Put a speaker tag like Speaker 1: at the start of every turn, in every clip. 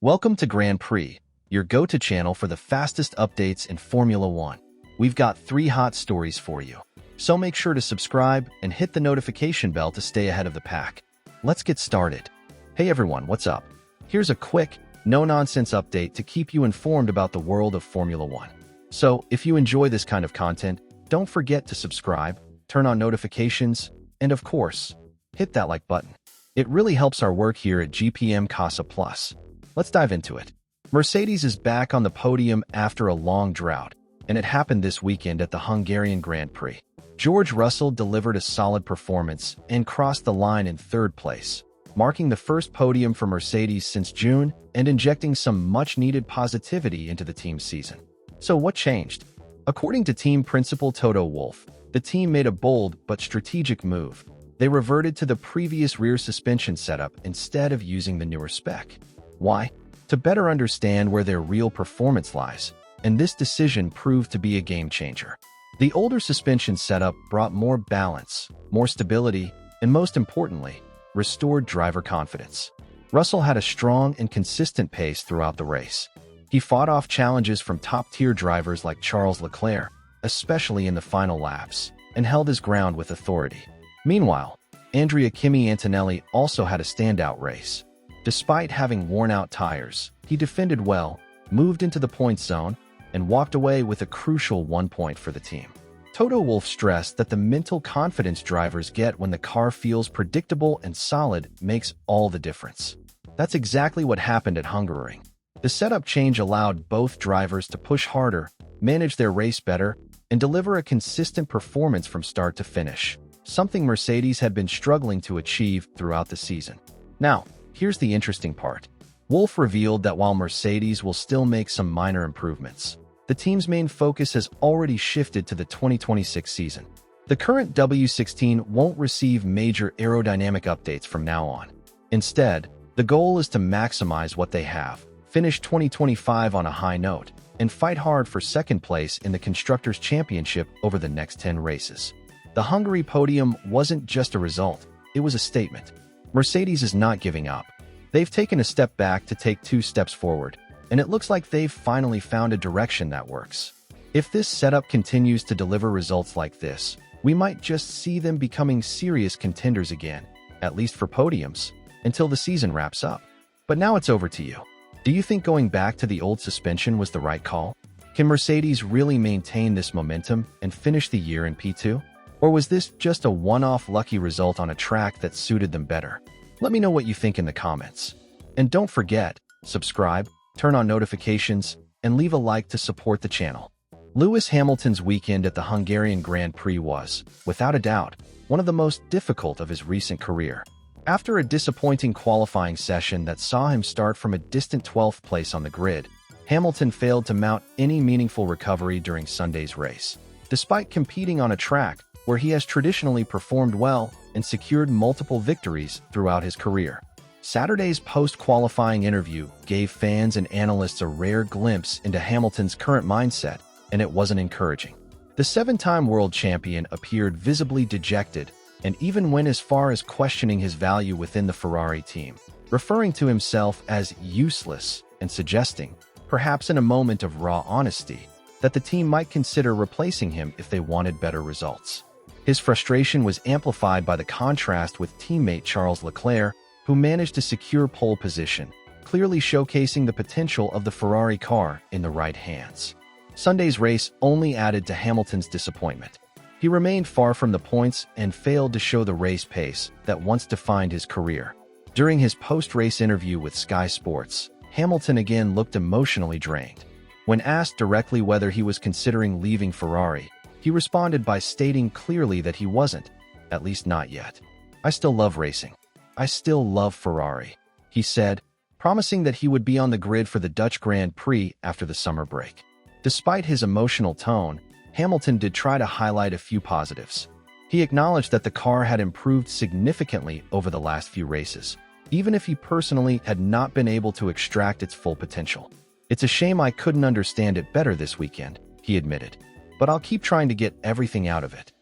Speaker 1: Welcome to Grand Prix, your go-to channel for the fastest updates in Formula One. We've got 3 hot stories for you, so make sure to subscribe and hit the notification bell to stay ahead of the pack. Let's get started. Hey everyone, what's up? Here's a quick, no-nonsense update to keep you informed about the world of Formula One. So, if you enjoy this kind of content, don't forget to subscribe, turn on notifications, and of course, hit that like button. It really helps our work here at GPM Casa Plus. Let's dive into it. Mercedes is back on the podium after a long drought, and it happened this weekend at the Hungarian Grand Prix. George Russell delivered a solid performance and crossed the line in 3rd place, marking the first podium for Mercedes since June and injecting some much-needed positivity into the team's season. So what changed? According to team principal Toto Wolff, the team made a bold but strategic move. They reverted to the previous rear suspension setup instead of using the newer spec. Why? To better understand where their real performance lies, and this decision proved to be a game-changer. The older suspension setup brought more balance, more stability, and most importantly, restored driver confidence. Russell had a strong and consistent pace throughout the race. He fought off challenges from top-tier drivers like Charles Leclerc, especially in the final laps, and held his ground with authority. Meanwhile, Andrea Kimi Antonelli also had a standout race. Despite having worn-out tires, he defended well, moved into the points zone, and walked away with a crucial 1 point for the team. Toto Wolff stressed that the mental confidence drivers get when the car feels predictable and solid makes all the difference. That's exactly what happened at Hungary. The setup change allowed both drivers to push harder, manage their race better, and deliver a consistent performance from start to finish, something Mercedes had been struggling to achieve throughout the season. Now, here's the interesting part. Wolff revealed that while Mercedes will still make some minor improvements, the team's main focus has already shifted to the 2026 season. The current W16 won't receive major aerodynamic updates from now on. Instead, the goal is to maximize what they have, finish 2025 on a high note, and fight hard for 2nd place in the Constructors' Championship over the next 10 races. The Hungary podium wasn't just a result, it was a statement. Mercedes is not giving up. They've taken a step back to take 2 steps forward, and it looks like they've finally found a direction that works. If this setup continues to deliver results like this, we might just see them becoming serious contenders again, at least for podiums, until the season wraps up. But now it's over to you. Do you think going back to the old suspension was the right call? Can Mercedes really maintain this momentum and finish the year in P2? Or was this just a one-off lucky result on a track that suited them better? Let me know what you think in the comments. And don't forget, subscribe, turn on notifications, and leave a like to support the channel. Lewis Hamilton's weekend at the Hungarian Grand Prix was, without a doubt, one of the most difficult of his recent career. After a disappointing qualifying session that saw him start from a distant 12th place on the grid, Hamilton failed to mount any meaningful recovery during Sunday's race. Despite competing on a track where he has traditionally performed well and secured multiple victories throughout his career. Saturday's post-qualifying interview gave fans and analysts a rare glimpse into Hamilton's current mindset, and it wasn't encouraging. The 7-time world champion appeared visibly dejected and even went as far as questioning his value within the Ferrari team, referring to himself as useless and suggesting, perhaps in a moment of raw honesty, that the team might consider replacing him if they wanted better results. His frustration was amplified by the contrast with teammate Charles Leclerc, who managed to secure pole position, clearly showcasing the potential of the Ferrari car in the right hands. Sunday's race only added to Hamilton's disappointment. He remained far from the points and failed to show the race pace that once defined his career. During his post-race interview with Sky Sports, Hamilton again looked emotionally drained. When asked directly whether he was considering leaving Ferrari, he responded by stating clearly that he wasn't, at least not yet. "I still love racing. I still love Ferrari," he said, promising that he would be on the grid for the Dutch Grand Prix after the summer break. Despite his emotional tone, Hamilton did try to highlight a few positives. He acknowledged that the car had improved significantly over the last few races, even if he personally had not been able to extract its full potential. "It's a shame I couldn't understand it better this weekend," he admitted, "but I'll keep trying to get everything out of it."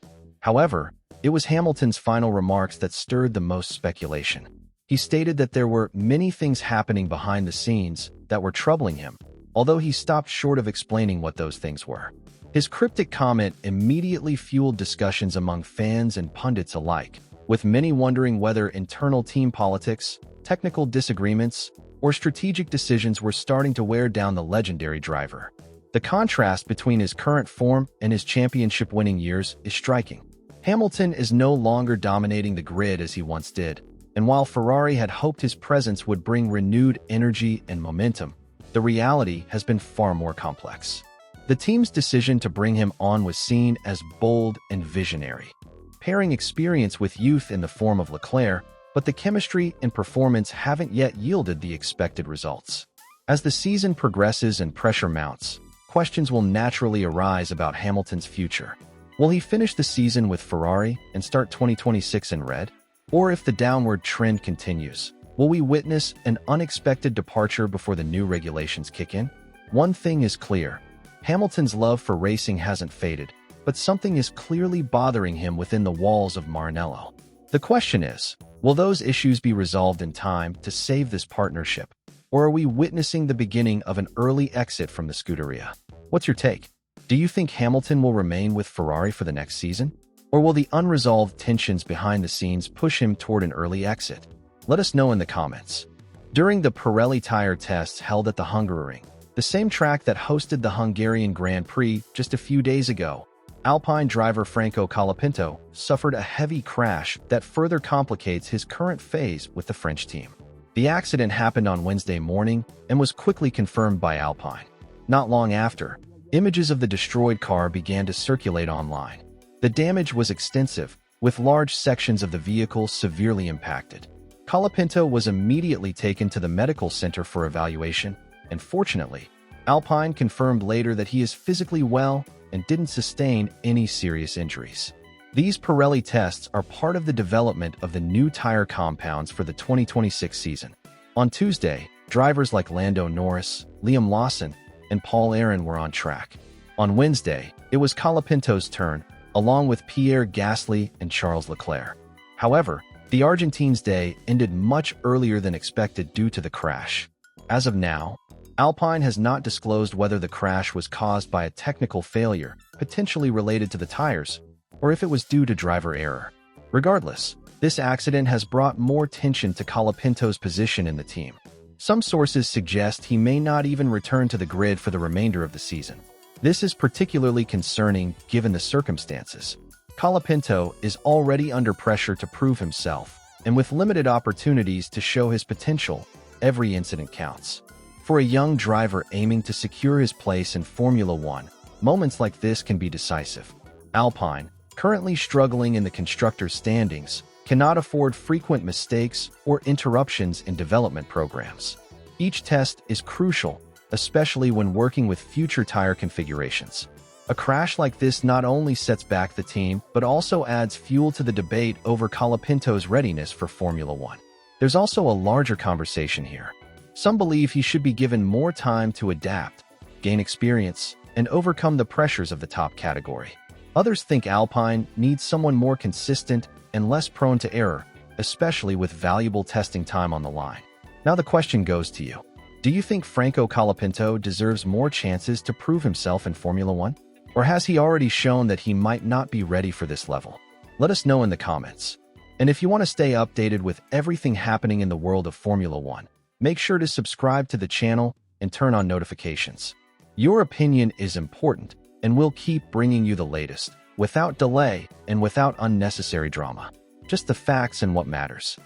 Speaker 1: However, it was Hamilton's final remarks that stirred the most speculation. He stated that there were many things happening behind the scenes that were troubling him, although he stopped short of explaining what those things were. His cryptic comment immediately fueled discussions among fans and pundits alike, with many wondering whether internal team politics, technical disagreements, or strategic decisions were starting to wear down the legendary driver. The contrast between his current form and his championship-winning years is striking. Hamilton is no longer dominating the grid as he once did, and while Ferrari had hoped his presence would bring renewed energy and momentum, the reality has been far more complex. The team's decision to bring him on was seen as bold and visionary, pairing experience with youth in the form of Leclerc, but the chemistry and performance haven't yet yielded the expected results. As the season progresses and pressure mounts, questions will naturally arise about Hamilton's future. Will he finish the season with Ferrari and start 2026 in red? Or if the downward trend continues, will we witness an unexpected departure before the new regulations kick in? One thing is clear. Hamilton's love for racing hasn't faded, but something is clearly bothering him within the walls of Maranello. The question is, will those issues be resolved in time to save this partnership? Or are we witnessing the beginning of an early exit from the Scuderia? What's your take? Do you think Hamilton will remain with Ferrari for the next season? Or will the unresolved tensions behind the scenes push him toward an early exit? Let us know in the comments. During the Pirelli tire tests held at the Hungaroring, the same track that hosted the Hungarian Grand Prix just a few days ago, Alpine driver Franco Colapinto suffered a heavy crash that further complicates his current phase with the French team. The accident happened on Wednesday morning and was quickly confirmed by Alpine. Not long after, images of the destroyed car began to circulate online. The damage was extensive, with large sections of the vehicle severely impacted. Colapinto was immediately taken to the medical center for evaluation, and fortunately, Alpine confirmed later that he is physically well and didn't sustain any serious injuries. These Pirelli tests are part of the development of the new tire compounds for the 2026 season. On Tuesday, drivers like Lando Norris, Liam Lawson, and Paul Aron were on track. On Wednesday, it was Colapinto's turn, along with Pierre Gasly and Charles Leclerc. However, the Argentine's day ended much earlier than expected due to the crash. As of now, Alpine has not disclosed whether the crash was caused by a technical failure, potentially related to the tires, or if it was due to driver error. Regardless, this accident has brought more tension to Colapinto's position in the team. Some sources suggest he may not even return to the grid for the remainder of the season. This is particularly concerning given the circumstances. Colapinto is already under pressure to prove himself, and with limited opportunities to show his potential, every incident counts. For a young driver aiming to secure his place in Formula One, moments like this can be decisive. Alpine, currently struggling in the constructors' standings, cannot afford frequent mistakes or interruptions in development programs. Each test is crucial, especially when working with future tire configurations. A crash like this not only sets back the team, but also adds fuel to the debate over Colapinto's readiness for Formula One. There's also a larger conversation here. Some believe he should be given more time to adapt, gain experience, and overcome the pressures of the top category. Others think Alpine needs someone more consistent and less prone to error, especially with valuable testing time on the line. Now the question goes to you. Do you think Franco Colapinto deserves more chances to prove himself in Formula One? Or has he already shown that he might not be ready for this level? Let us know in the comments. And if you want to stay updated with everything happening in the world of Formula One, make sure to subscribe to the channel and turn on notifications. Your opinion is important, and we'll keep bringing you the latest, without delay and without unnecessary drama. Just the facts and what matters.